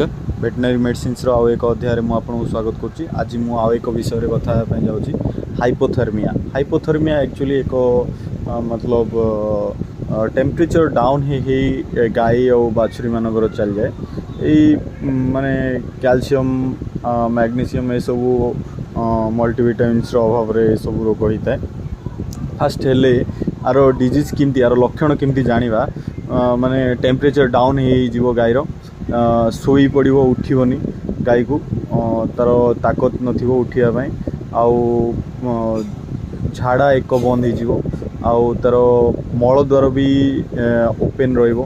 Veterinary medicines रो एक अध्याय में आपको स्वागत करुच्ची। आज मु आउ एक विषय कथा जाऊँगी हाइपोथर्मिया। हाइपोथर्मिया एक्चुअली एक मतलब टेम्परेचर डाउन ही गाई और बाछुरी मानकर चल जाए यही माने कैल्शियम मैग्नीशियम ये सब मल्टीविटामिन्स अभाव रे सब रोग होता है। फास्ट हेले आर डिजीज किमती आर लक्षण किमती जानिबा माने टेम्परेचर डाउन हो गाईर शोई पड़ो उठनी गाई को तार ताकत नथिबो उठियापाई आउ झाड़ा एक बंद हो तार मल द्वार भी ओपन रहिबो।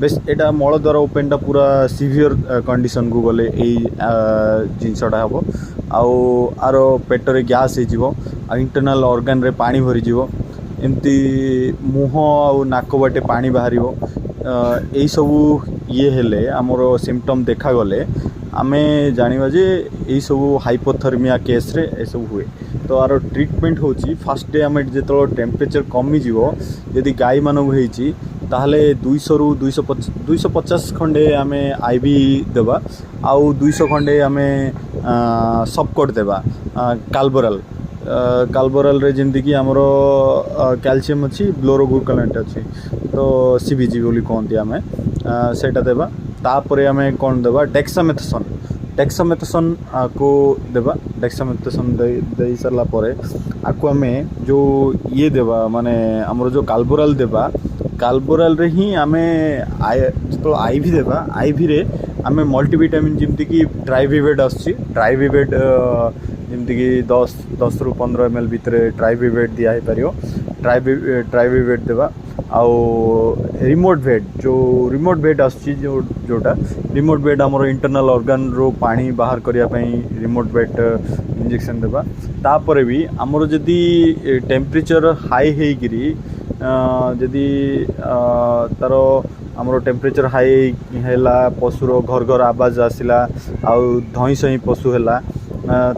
बेस एटा मल द्वार ओपन टा पूरा सीवियर कंडीशन को गले जिनसटा हम आर पेटरे गैस हो इंटरनल ऑर्गन रे पानी भरी जीवो एमती मुह आ नाक बाटे पानी बाहर यही सब ये हेले आमर सिम्पटम देखा गले आमे जानिबा जे यही सब हाइपोथर्मिया केस रे ए सब हुए। तो आर ट्रीटमेंट होची फास्ट डे आमे जेतो टेम्परेचर कमी जीवो यदि गाई मानक होईची ताहले 200 रु 250 खंडे आमे आईवी देबा आउ 200 खंडे आमे सबकोट देबा काल्बोरल काल्बोरल रे जेमती कि हमरो कैल्शियम अच्छी ब्लोरोगुरकुलेंट अच्छी तो सीबीजी बोली कहती आम सेटा देबा। तापर आम कौन देबा डेक्सामेथासोन डेक्सामेथासोन को देबा। डेक्सामेथासोन दे सारा पर आपको आम जो ये देबा माने हमरो जो काल्बोरल देबा काल्बोरल रे ही आम जो आईवी देबा आईवी रे आम मल्टीविटामिन जमती कि ट्राइविवेट आसची ट्राइविवेट जमती कि 10 रु 15 ml भितर ट्राइविवेट दिया है पारियो ट्राइविवेट देबा आउ रिमोट वेट जो रिमोट वेट आसची जोटा रिमोट वेट आमर इंटरनल ऑर्गन रो पानी बाहर करिया पई रिमोट वेट इंजेक्शन देबा। तापर भी आमर जदी टेम्परेचर हाई हेगिरी जदी तार आमर टेम्परेचर हाई हैला पशुर घर घर आवाज आसिला आउ धई सही पशु हैला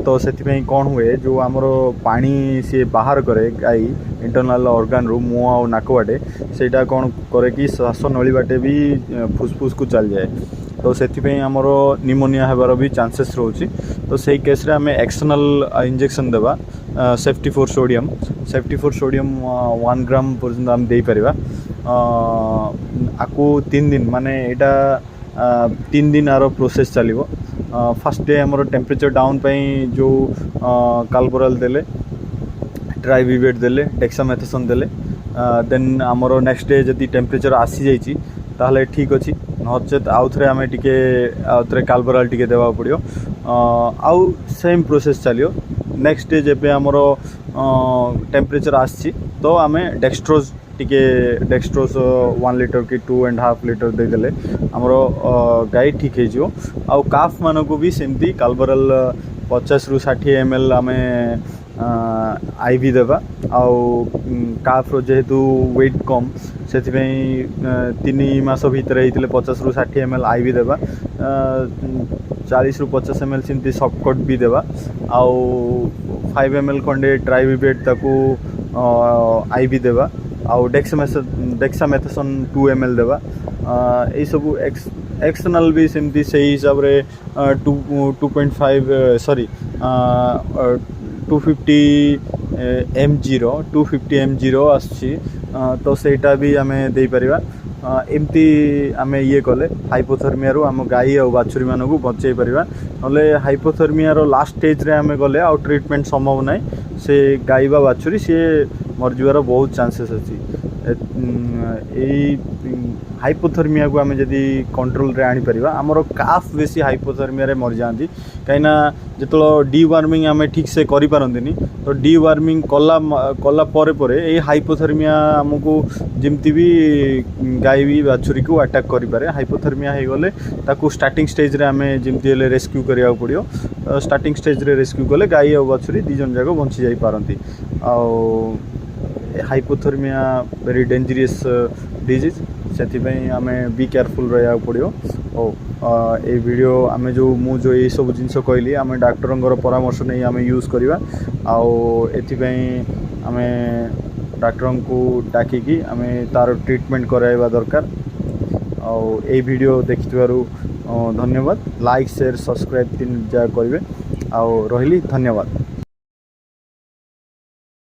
तो से कौन हुए जो आमर पानी सी बाहर करे गाई इंटरनल ऑर्गन रू मुँह और नाक बाटे सेटा कौन करे कि श्वास नली बाटे भी फुसफुस को चल जाए तो से आमर निमोनिया होबार भी चांसेस रोची। तो सही केस रे आमे एक्सटर्नल इंजेक्शन देबा सेफ्टी फॉर सोडियम 1 ग्राम पर्यंत आम दे परिबा आकु 3 दिन माने एटा 3 दिन आरो प्रोसेस चलिबो। फर्स्ट डे आमर टेम्परेचर डाउन पाई जो काल्बोरल देले ट्राइविवेट देले डेक्सामेथासोन देले देन आमर नेक्स्ट डे जदि टेम्परेचर आसी जाइछि ताहले ठीक अछि नचेत आउ थरे आमे टिके आउ थरे काल्बोरल टिके देबा पड़ियो आउ सेम प्रोसेस चलियो। नेक्स्ट डे जेबे आमर टेम्परेचर आछि तो आमे डेक्स्ट्रोज टिके डेक्स्ट्रोज 1 लीटर कि 2.5 लीटर दे देले आमर गाई ठीक हो आउ काफ मान को भी सेमती काल्बोरल 50 रु 60 ml आमे आईवी देबा आउ काफ रो जेहेतु वेट कम से 3 मास भितर होते 50 रु 60 ml आईवी देबा 40 रु 50 ml सेमती सॉफ्टकोट भी देबा आउ 5 ml खंडे ट्राइविवेट ताकू आईवी देबा आउ डेक्सामेथासोन 2 ml देबा यही सब एक्सटर्नल भी सेमती से हिसाब रे 2.5 सॉरी 250 mg आसी तो सेटा भी आमे दे परिबा। एमती आमे ये कले हाइपोथर्मिया रो आम गाई और बाछुरी मान को बचाई परिबा नले हाइपोथर्मिया रो लास्ट स्टेज रे आमे गले आउ ट्रीटमेंट संभव नाई से गाई बा बाछुरी से मर जीवार बहुत चांसेस अच्छी। हाइपोथर्मिया को आमे जदी कंट्रोल रे आनी परिबा हमरो काफ बेसी हाइपोथर्मिया रे मर जांदी कहिना जेतलो डीवार्मिंग आमे ठीक से करि पारंदिनी तो डीवार्मिंग कला परे परे ए हाइपोथर्मिया हमको जेमती भी गाई भी बाछुरी को अटैक करि पारे। हाइपोथर्मिया हे गले ताकू स्टार्टिंग स्टेज रे आमे जेमती हेले रेस्क्यू करिया पड़ियो स्टार्टिंग स्टेज रे रेस्क्यू कले गाई और बाछुरी दी जन जाको बंची जाई पारंती। आउ हाइपोथर्मिया वेरी डेंजरियस डिजीज से आमे बी केयरफुल रहा पड़ो और ये वीडियो आमे जो मु जो ये सब जिनस कहली आमे डॉक्टर परामर्श नहीं आमे यूज करवा आमे डॉक्टर को डाकिकी आमे तार ट्रीटमेंट कराइबा दरकार आउ वीडियो देखिथिबारु धन्यवाद। लाइक शेयर सब्सक्राइब तीन जा करेंगे। आउ रही धन्यवाद।